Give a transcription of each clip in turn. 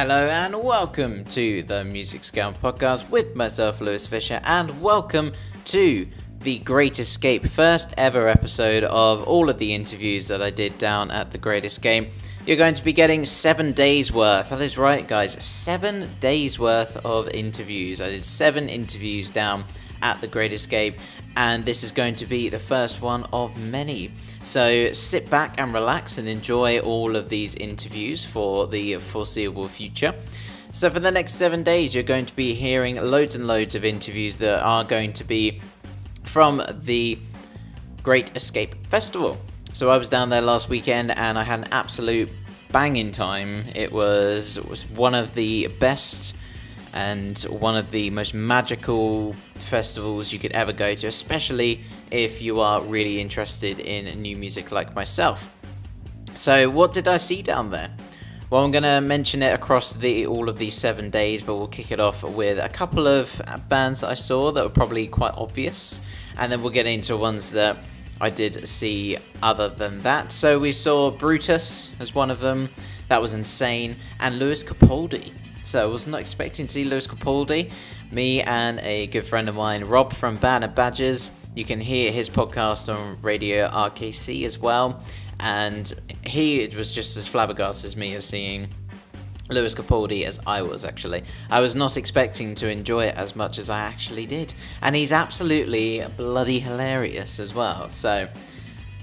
Hello and welcome to the Music Scout Podcast with myself, Lewis Fisher, and welcome to the Great Escape, first ever episode of all of the interviews that I did down at the Great Escape. You're going to be getting 7 days worth. That is right, guys, 7 days worth of interviews. I did 7 interviews down at the Great Escape, and this is going to be the first one of many. So sit back and relax and enjoy all of these interviews for the foreseeable future. So for the next 7 days, you're going to be hearing loads and loads of interviews that are going to be from the Great Escape Festival. So I was down there last weekend and I had an absolute banging time. It was one of the best and one of the most magical festivals you could ever go to, especially if you are really interested in new music like myself. So what did I see down there? Well, I'm going to mention it across all of these 7 days, but we'll kick it off with a couple of bands that I saw that were probably quite obvious, and then we'll get into ones that I did see other than that. So we saw Brutus as one of them. That was insane. And Lewis Capaldi. So I was not expecting to see Lewis Capaldi. Me and a good friend of mine, Rob from Band of Badgers. You can hear his podcast on Radio RKC as well. And he was just as flabbergasted as me of seeing Lewis Capaldi as I was, actually. I was not expecting to enjoy it as much as I actually did. And he's absolutely bloody hilarious as well. So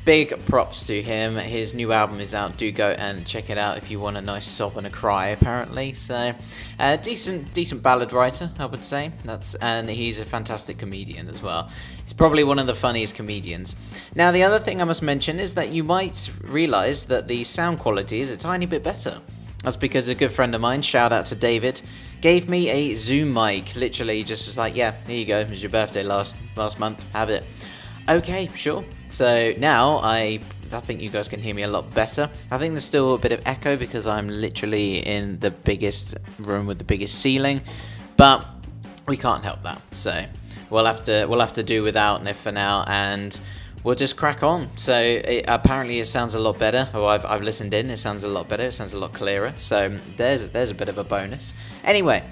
big props to him. His new album is out. Do go and check it out if you want a nice sob and a cry, apparently. So decent ballad writer, I would say. And he's a fantastic comedian as well. He's probably one of the funniest comedians. Now, the other thing I must mention is that you might realize that the sound quality is a tiny bit better. That's because a good friend of mine, shout out to David, gave me a Zoom mic. Literally just was like, yeah, here you go. It was your birthday last month. Have it. Okay, sure. So now I think you guys can hear me a lot better. I think there's still a bit of echo because I'm literally in the biggest room with the biggest ceiling, but we can't help that. So we'll have to do without it for now, and we'll just crack on. So apparently it sounds a lot better. I've listened in. It sounds a lot better. It sounds a lot clearer. So there's a bit of a bonus. Anyway,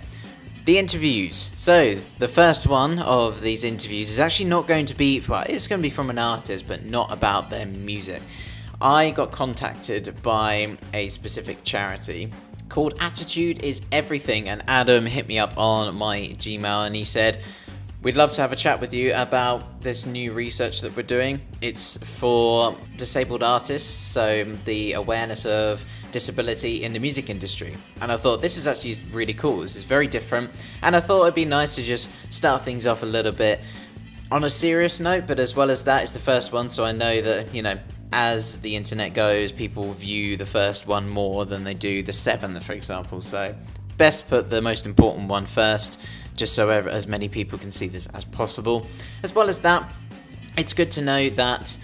the interviews. So the first one of these interviews is actually not going to be, well, it's going to be from an artist, but not about their music. I got contacted by a specific charity called Attitude is Everything, and Adam hit me up on my Gmail and he said, we'd love to have a chat with you about this new research that we're doing. It's for disabled artists, so the awareness of disability in the music industry. And I thought, this is actually really cool. This is very different. And I thought it'd be nice to just start things off a little bit on a serious note, but as well as that, it's the first one, so I know that, as the internet goes, people view the first one more than they do the 7th, for example. So best put the most important one first, just so as many people can see this as possible. As well as that, it's good to know that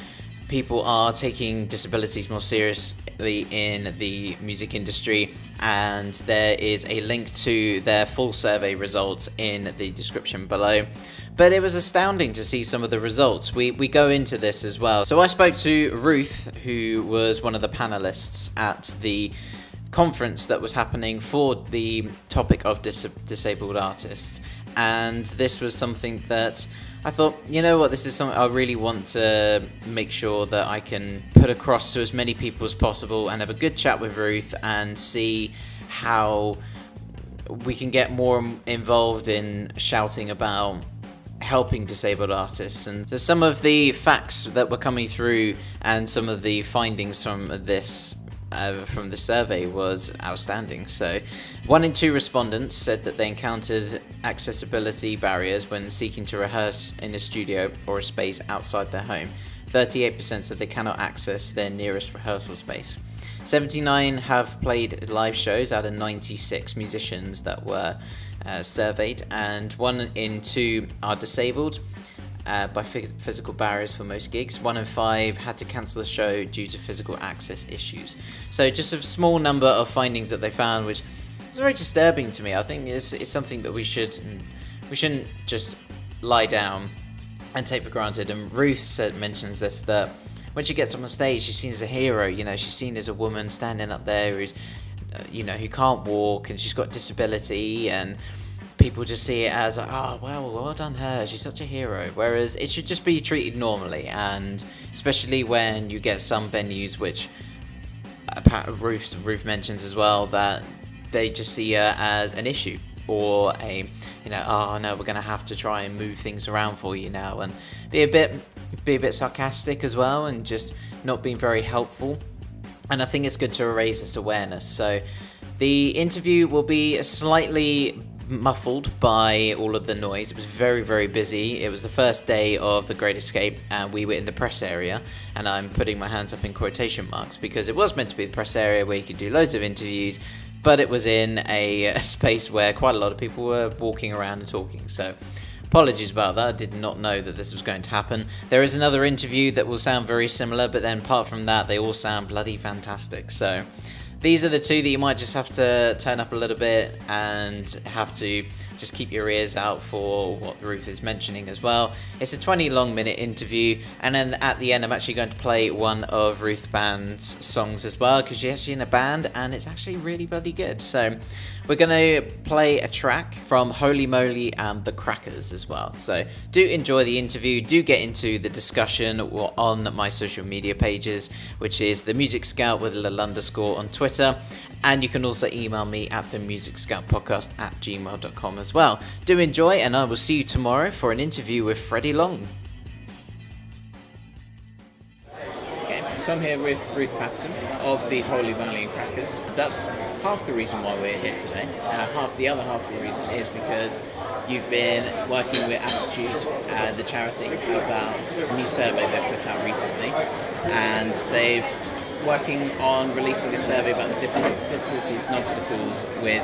people are taking disabilities more seriously in the music industry, and there is a link to their full survey results in the description below. But it was astounding to see some of the results. We go into this as well. So I spoke to Ruth, who was one of the panelists at the conference that was happening for the topic of disabled artists, and this was something that I thought, you know what, this is something I really want to make sure that I can put across to as many people as possible and have a good chat with Ruth and see how we can get more involved in shouting about helping disabled artists. And so some of the facts that were coming through and some of the findings from this from the survey was outstanding. So 1 in 2 respondents said that they encountered accessibility barriers when seeking to rehearse in a studio or a space outside their home. 38% said they cannot access their nearest rehearsal space. 79 have played live shows out of 96 musicians that were surveyed, and 1 in 2 are disabled by physical barriers for most gigs. 1 in 5 had to cancel the show due to physical access issues. So just a small number of findings that they found, which is very disturbing to me. I think it's something that we shouldn't just lie down and take for granted. And Ruth mentions this, that when she gets on the stage, she's seen as a hero. She's seen as a woman standing up there who's who can't walk and she's got disability, and people just see it as, oh, well done her, she's such a hero, whereas it should just be treated normally. And especially when you get some venues which Ruth mentions as well, that they just see her as an issue, or oh no, we're gonna have to try and move things around for you now, and be a bit sarcastic as well, and just not being very helpful. And I think it's good to raise this awareness. So the interview will be slightly muffled by all of the noise. It was very, very busy. It was the first day of The Great Escape, and we were in the press area, and I'm putting my hands up in quotation marks because it was meant to be the press area where you could do loads of interviews, but it was in a space where quite a lot of people were walking around and talking. So apologies about that. I did not know that this was going to happen. There is another interview that will sound very similar, but then apart from that, they all sound bloody fantastic. So these are the two that you might just have to turn up a little bit and have to just keep your ears out for what Ruth is mentioning as well. It's a 20-minute interview, and then at the end I'm actually going to play one of Ruth Band's songs as well, because she's actually in a band and it's actually really bloody good. So we're going to play a track from Holy Moly and the Crackers as well. So do enjoy the interview, do get into the discussion on my social media pages, which is The Music Scout with a little underscore on Twitter, and you can also email me at themusicscoutpodcast@gmail.com as well. Do enjoy, and I will see you tomorrow for an interview with Freddie Long. Okay, so I'm here with Ruth Patterson of the Holy Moly and Crackers. That's half the reason why we're here today. The other half of the reason is because you've been working with Attitude, the charity, about a new survey they've put out recently, and they've working on releasing a survey about the different difficulties and obstacles with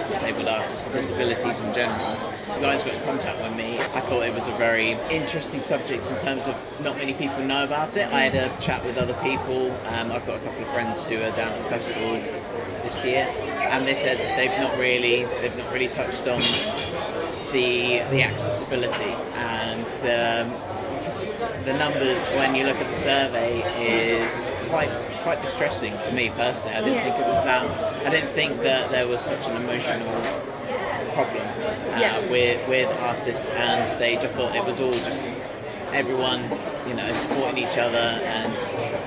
disabled artists, disabilities in general. You guys got in contact with me. I thought it was a very interesting subject in terms of not many people know about it. I had a chat with other people. I've got a couple of friends who are down at the festival this year, and they said they've not really touched on the accessibility and the numbers when you look at the survey is quite distressing to me personally. I didn't think it was that. I didn't think that there was such an emotional problem with artists and stage. I thought it was all just everyone, supporting each other, and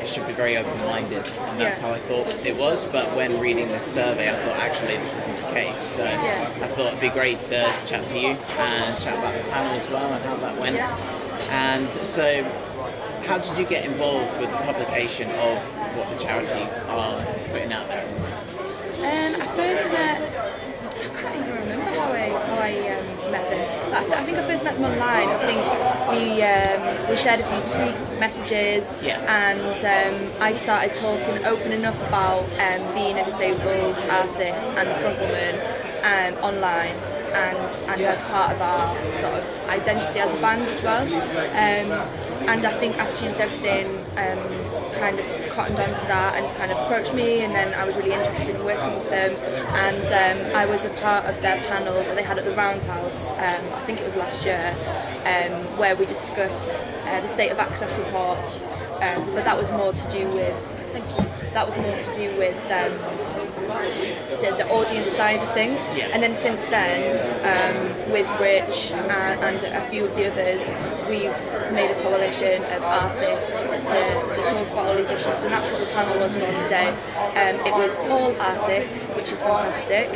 it should be very open-minded, and that's how I thought it was. But when reading this survey, I thought actually this isn't the case. So I thought it'd be great to chat to you and chat about the panel as well and how that went. And so, how did you get involved with the publication of what the charity are putting out there? I first met, I can't even remember how I met them. But I think I first met them online. I think we shared a few tweet messages, and I started opening up about being a disabled artist and frontwoman online. And as part of our sort of identity as a band as well. And I think Attitudes Everything kind of cottoned onto that and kind of approached me, and then I was really interested in working with them. And I was a part of their panel that they had at the Roundhouse, I think it was last year, where we discussed the State of Access report. But that was more to do with, the audience side of things. And then since then, with Rich and a few of the others, we've made a coalition of artists to talk about all these issues, and that's what the panel was for today. It was all artists, which is fantastic,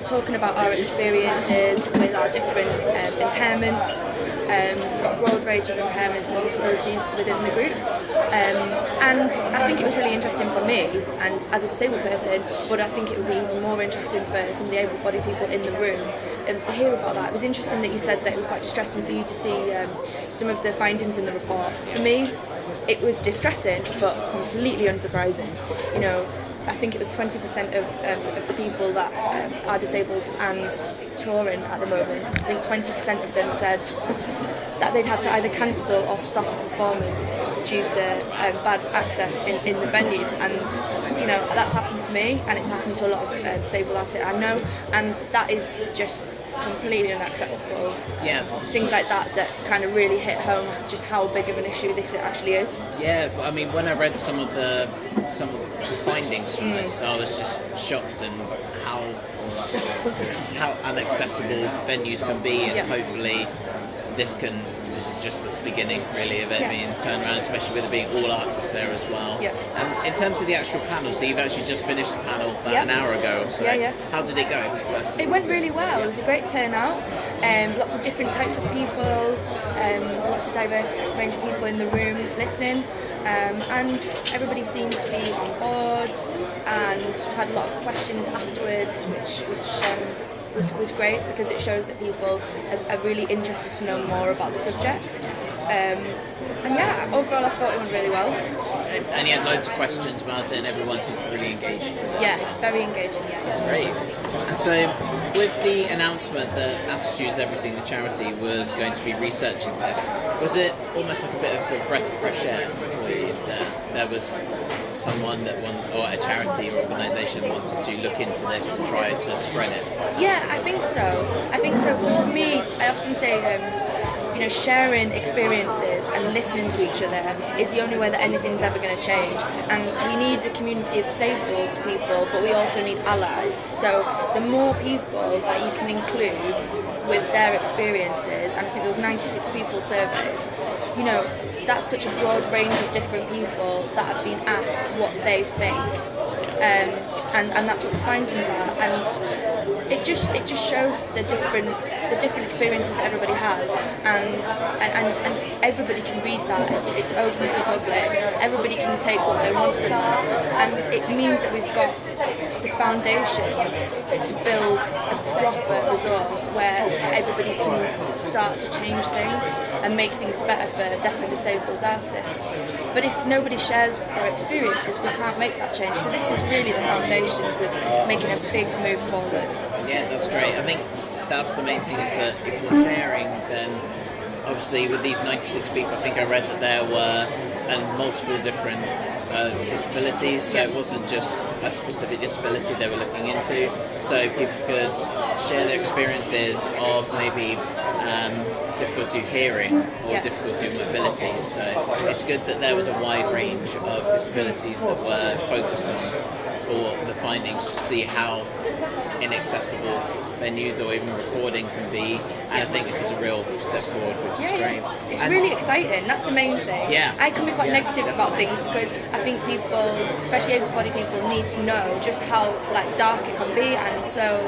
talking about our experiences with our different impairments. We've got a broad range of impairments and disabilities within the group, and I think it was really interesting for me and as a disabled person, but I think it would be even more interesting for some of the able-bodied people in the room to hear about that. It was interesting that you said that it was quite distressing for you to see some of the findings in the report. For me, it was distressing but completely unsurprising. I think it was 20% of the people that are disabled and touring at the moment. I think 20% of them said that they'd had to either cancel or stop a performance due to bad access in the venues, and that's happened to me, and it's happened to a lot of disabled artists I know, and that is just completely unacceptable. Yeah. It's things like that kind of really hit home just how big of an issue this actually is. Yeah, I mean, when I read some of the findings from this, I was just shocked and how inaccessible venues can be, and hopefully this is just the beginning really of it being turned around, especially with it being all artists there as well. Yeah. And in terms of the actual panel, so you've actually just finished the panel about an hour ago or so. Yeah. How did it go? It went really well. It was a great turnout. Lots of different types of people, lots of diverse range of people in the room listening. And everybody seemed to be on board, and had a lot of questions afterwards, which was great, because it shows that people are really interested to know more about the subject. And yeah, overall I thought it went really well. And you had loads of questions about it, and everyone seemed really engaged. Yeah, very engaging, yeah. That's great. And so, with the announcement that Attitudes Everything, the charity, was going to be researching this, was it almost like a bit of a breath of fresh air for you that there was someone or a charity or organisation wanted to look into this and try to spread it? Yeah, I think so. For me, I often say, sharing experiences and listening to each other is the only way that anything's ever going to change. And we need a community of disabled people, but we also need allies. So the more people that you can include with their experiences, and I think there was 96 people surveyed, that's such a broad range of different people that have been asked what they think. And that's what the findings are, and it just shows the different experiences that everybody has, and everybody can read that. It's open to the public. Everybody can take what they want from that, and it means that we've got the foundations to build a proper resource where everybody can start to change things and make things better for deaf and disabled artists. But if nobody shares their experiences, we can't make that change. So this is really the foundations of making a big move forward. Yeah, that's great. I think that's the main thing, is that if we're sharing, then obviously with these 96 people, I think I read that there were multiple different disabilities, so it wasn't just a specific disability they were looking into, so people could share their experiences of maybe difficulty of hearing or difficulty of mobility. So it's good that there was a wide range of disabilities that were focused on for the findings, to see how inaccessible venues or even recording can be, and I think this is a real step forward, which is great. It's really exciting, that's the main thing. I can be quite negative about things, because I think people, especially able-bodied people, need to know just how dark it can be, and so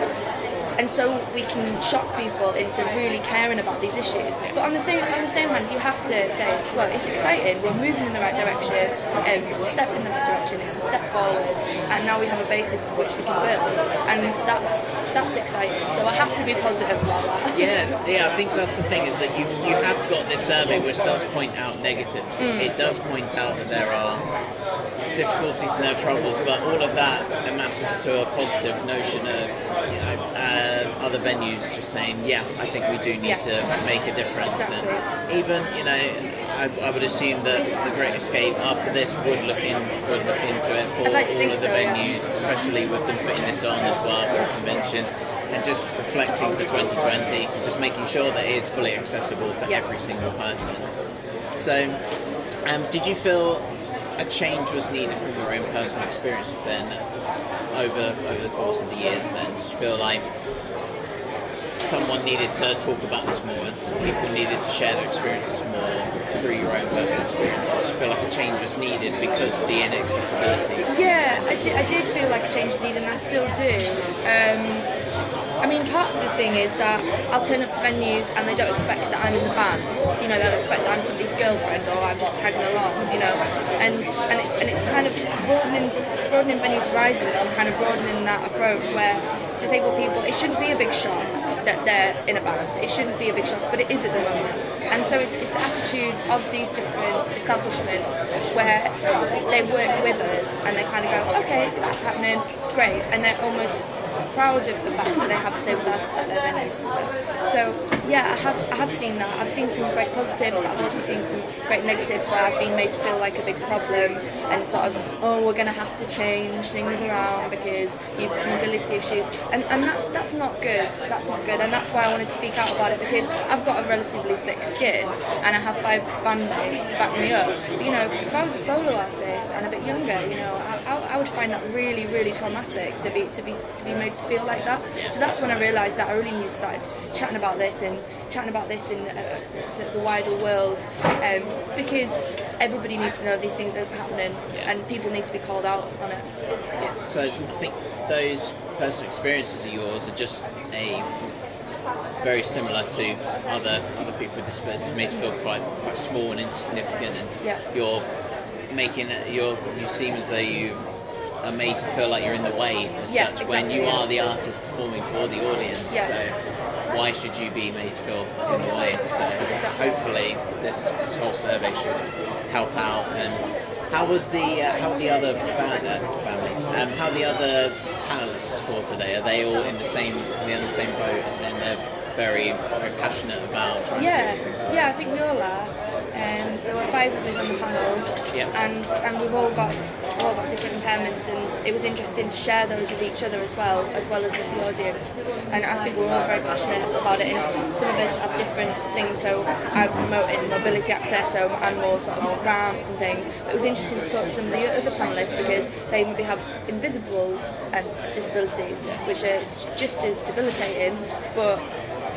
we can shock people into really caring about these issues. But on the same hand, you have to say, well, it's exciting, we're moving in the right direction, it's a step in the right direction, it's a step forward, and now we have a basis on which we can build, and that's exciting. So I have to be positive about that. Yeah, I think that's the thing, is that you have got this survey which does point out negatives. It does point out that there are difficulties and there are troubles, but all of that amasses to a positive notion of other venues just saying, I think we do need to make a difference. Exactly. And even I would assume that the Great Escape after this would look into it for all of the venues, especially with them putting this on as well for a convention, and just reflecting for 2020, just making sure that it is fully accessible for every single person. So, did you feel a change was needed from your own personal experiences then, over the course of the years then? Did you feel like someone needed to talk about this more, and people needed to share their experiences more through your own personal experiences? Do you feel like a change was needed because of the inaccessibility? Yeah, I did feel like a change was needed, and I still do. Part of the thing is that I'll turn up to venues and they don't expect that I'm in the band. They don't expect that I'm somebody's girlfriend or I'm just tagging along. And it's kind of broadening venues' horizons and kind of broadening that approach where disabled people, it shouldn't be a big shock that they're in a band. It shouldn't be a big shock, but it is at the moment. And so it's the attitudes of these different establishments where they work with us and they kind of go, okay, that's happening, great, and they're almost proud of the fact that they have disabled artists at their venues and stuff. So yeah, I have seen that. I've seen some great positives, but I've also seen some great negatives where I've been made to feel like a big problem and sort of, oh, we're going to have to change things around because you've got mobility issues, and that's not good. That's not good, and that's why I wanted to speak out about it, because I've got a relatively thick skin and I have 5 bandmates to back me up. But, you know, if I was a solo artist and a bit younger, you know, I would find that really, really traumatic to be made to feel like that. So that's when I realised that I really need to start chatting about this in the wider world, because everybody needs to know these things are happening, and people need to be called out on it. Yeah, so I think those personal experiences of yours are just very similar to other people with disabilities. It makes you feel quite small and insignificant, and you seem as though you are made to feel like you're in the way as such, exactly, when you are the artist performing for the audience. So why should you be made to feel in the way? So hopefully this whole survey should help out. And how were the other bandmates? How are the other panelists for today? Are they all in the same boat? As in they're very, very passionate about trying to get this into it? I think we all are. There were 5 of us on the panel, and we've all got different impairments, and it was interesting to share those with each other as well as with the audience. And I think we're all very passionate about it, and some of us have different things. So I'm promoting mobility access, so I'm more sort of ramps and things. But it was interesting to talk to some of the other panellists, because they maybe have invisible disabilities, which are just as debilitating, but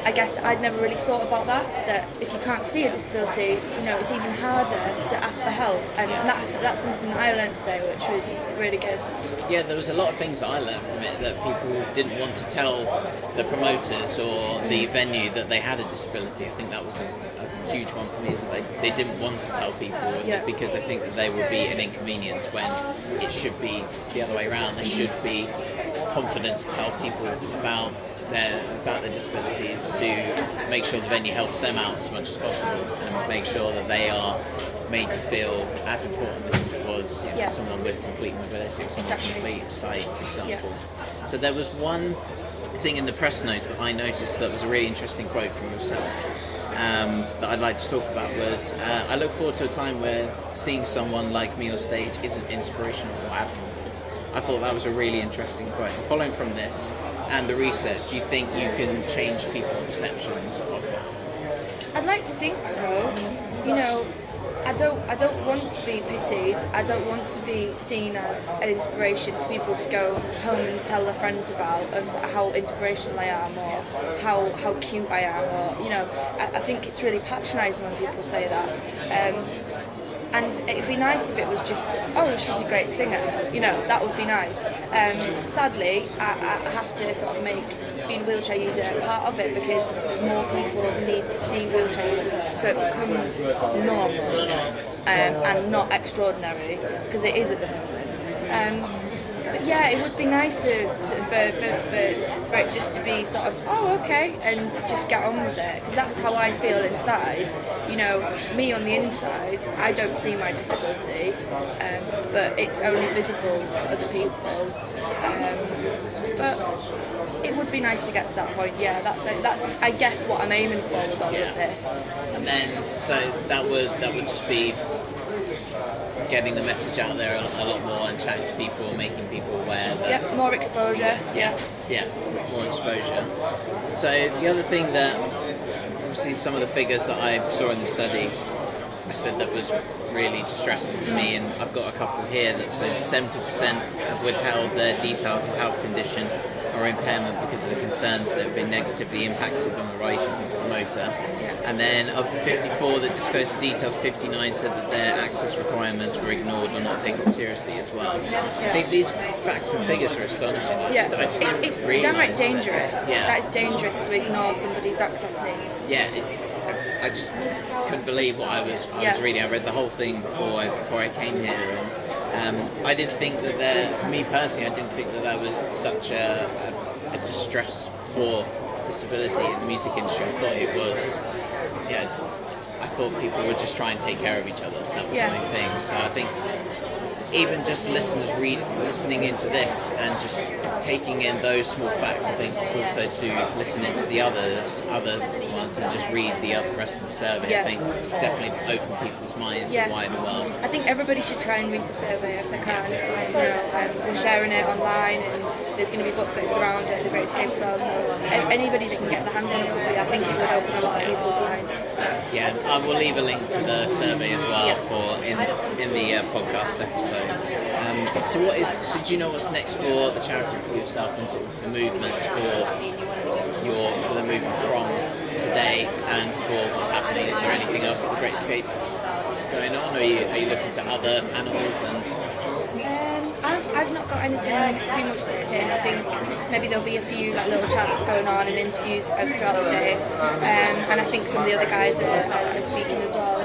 I guess I'd never really thought about that if you can't see a disability, you know, it's even harder to ask for help, and that's something that I learned today, which was really good. Yeah, there was a lot of things that I learned from it, that people didn't want to tell the promoters or the venue that they had a disability. I think that was a huge one for me, is that they didn't want to tell people because they think that they would be an inconvenience, when it should be the other way around. They should be confident to tell people about their disabilities, to make sure the venue helps them out as much as possible, and make sure that they are made to feel as important as if it was someone with complete mobility or someone with complete sight, for example. So there was one thing in the press notes that I noticed that was a really interesting quote from yourself, that I'd like to talk about, was I look forward to a time where seeing someone like me on stage isn't inspirational or admirable. I thought that was a really interesting quote. Following from this and the research, do you think you can change people's perceptions of that? I'd like to think so. You know, I don't want to be pitied. I don't want to be seen as an inspiration for people to go home and tell their friends about how inspirational I am, or how cute I am, or, you know, I think it's really patronising when people say that. And it'd be nice if it was just, oh, she's a great singer, you know, that would be nice. Sadly, I have to sort of make being a wheelchair user part of it, because more people need to see wheelchair users so it becomes normal and not extraordinary, because it is at the moment. But yeah, it would be nice for it just to be sort of, oh, okay, and just get on with it, because that's how I feel inside. You know, me on the inside, I don't see my disability, but it's only visible to other people. But it would be nice to get to that point. Yeah, that's I guess what I'm aiming for with all of this. And then, so that would just be getting the message out there a lot more, and chatting to people, making people aware that... more exposure, more exposure. So the other thing that, obviously some of the figures that I saw in the study, I said that was really distressing to me, and I've got a couple here that so 70% have withheld their details of health condition or impairment because of the concerns that have been negatively impacted on the writers and the promoter. And then of the 54 that disclosed the details, 59 said that their access requirements were ignored or not taken seriously as well. I think these facts and figures are astonishing. It's downright dangerous. That is dangerous to ignore somebody's access needs. I just couldn't believe what I was reading. I read the whole thing before I came here, and I didn't think that for me personally, I didn't think that there was such a distress for disability in the music industry. I thought it was, I thought people would just try and take care of each other. That was the main thing. So I think even just listeners listening into this and just taking in those small facts, I think also to listen into the other ones and just read the rest of the survey, I think definitely open people's minds to a wider world. I think everybody should try and read the survey if they can. We're sharing it online, and there's going to be booklets around it, the Great Escape as well, so anybody that can get their hand on a copy, I think it would open a lot of people's minds. Yeah, I will leave a link to the survey as well for in the podcast episode. So do you know what's next for the charity, for yourself, and sort of the movements for the movement from today and for what's happening? Is there anything else at the Great Escape going on? Or are you looking to other animals? I've not got anything too much booked in. I think maybe there'll be a few little chats going on and interviews throughout the day, and I think some of the other guys are speaking as well.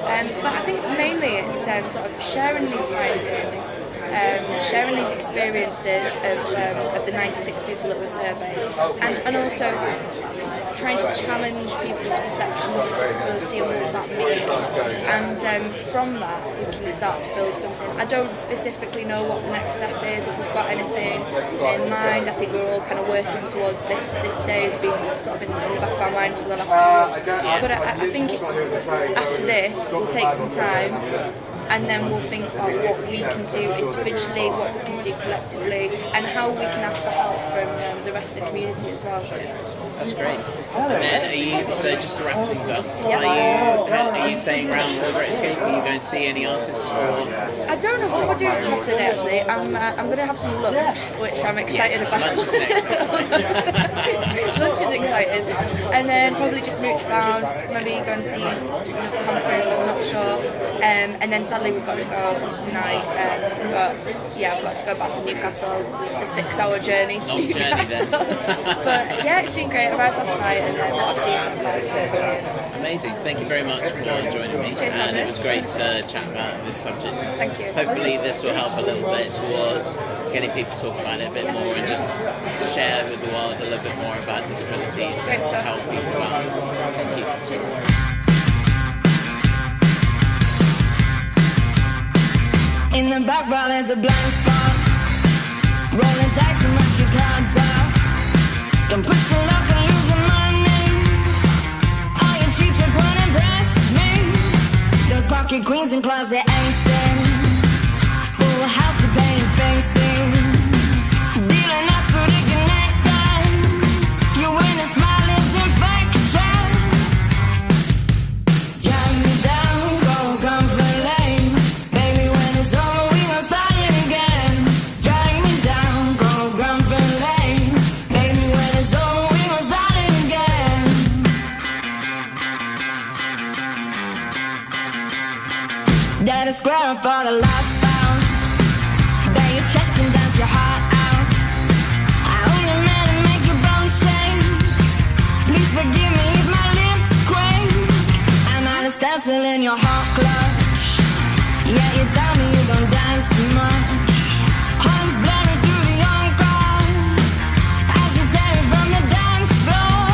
But I think mainly it's sort of sharing these findings, sharing these experiences of the 96 people that were surveyed, and also trying to challenge people's perceptions of disability and what that means. And from that, we can start to build something. I don't specifically know what the next step is, if we've got anything in mind. I think we're all kind of working towards this day has been sort of in the back of our minds for the last few months. But I think it's after this, we'll take some time, and then we'll think about what we can do individually, what we can do collectively, and how we can ask for help from the rest of the community as well. That's great. And then so just to wrap things up, are you staying around for the Great Escape? Are you going to see any artists? I don't know what we're doing for the rest of the day actually. I'm going to have some lunch, which I'm excited about. Lunch is next. Lunch is exciting. And then probably just mooch around, maybe go and see another conference, I'm not sure. And then sadly we've got to go tonight. But yeah, I've got to go back to Newcastle, a 6-hour journey to Newcastle. But yeah, it's been great. I arrived last night, and what I've seen so far has been brilliant. Amazing. Thank you very much for joining me. Cheers, and it was great to chat about this subject. Thank you. Hopefully this will help a little bit towards getting people to talk about it a bit more and just share with the world a little bit more about disabilities and to help people out. Thank you. Cheers. In the background there's a blind spot, rolling dice and mark your cards out. Don't push the luck and lose your money. All your cheaters won't impress me. Those pocket queens and closet aces, full house of painted faces, dealing us so they connect us. Your winning smile is infectious. Drag me down, go comfort lane. Baby, when it's over, we gon' start it again. Drag me down, go comfort lane. Baby, when it's over, we gon' start it again. That is square for the last pound. Bang your chest and dance your heart out. I only meant to make your bones shake. Please forgive me if my lips quake. I'm out of stencil in your heart clutch. Yeah, you tell me you don't dance too much. Arms blurring through the encore as you tear it from the dance floor.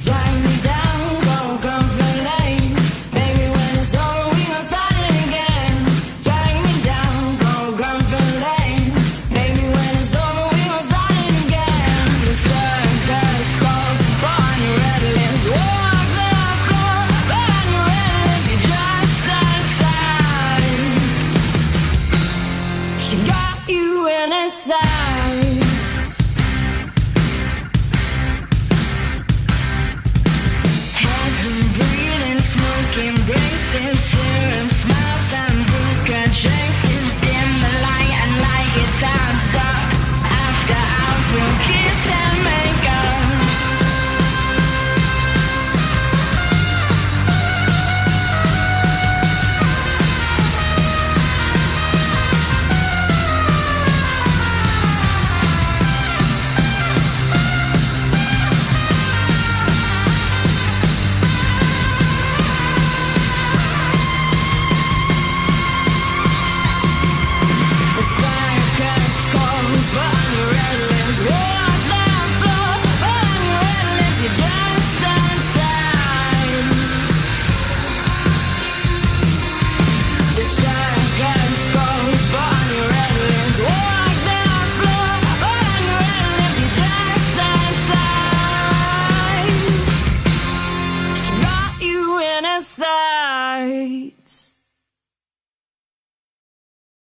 Drag me down, go comfort lane. Baby, when it's over, we gon' start it again. Drag me down, go comfort lane. Baby, when it's over, we gon' start it again. The circus calls, born your red lips. Walk the floor, burn your red lips. You just outside. She got you in her sights. Had her breathing, smoking, bracing, serum, smile.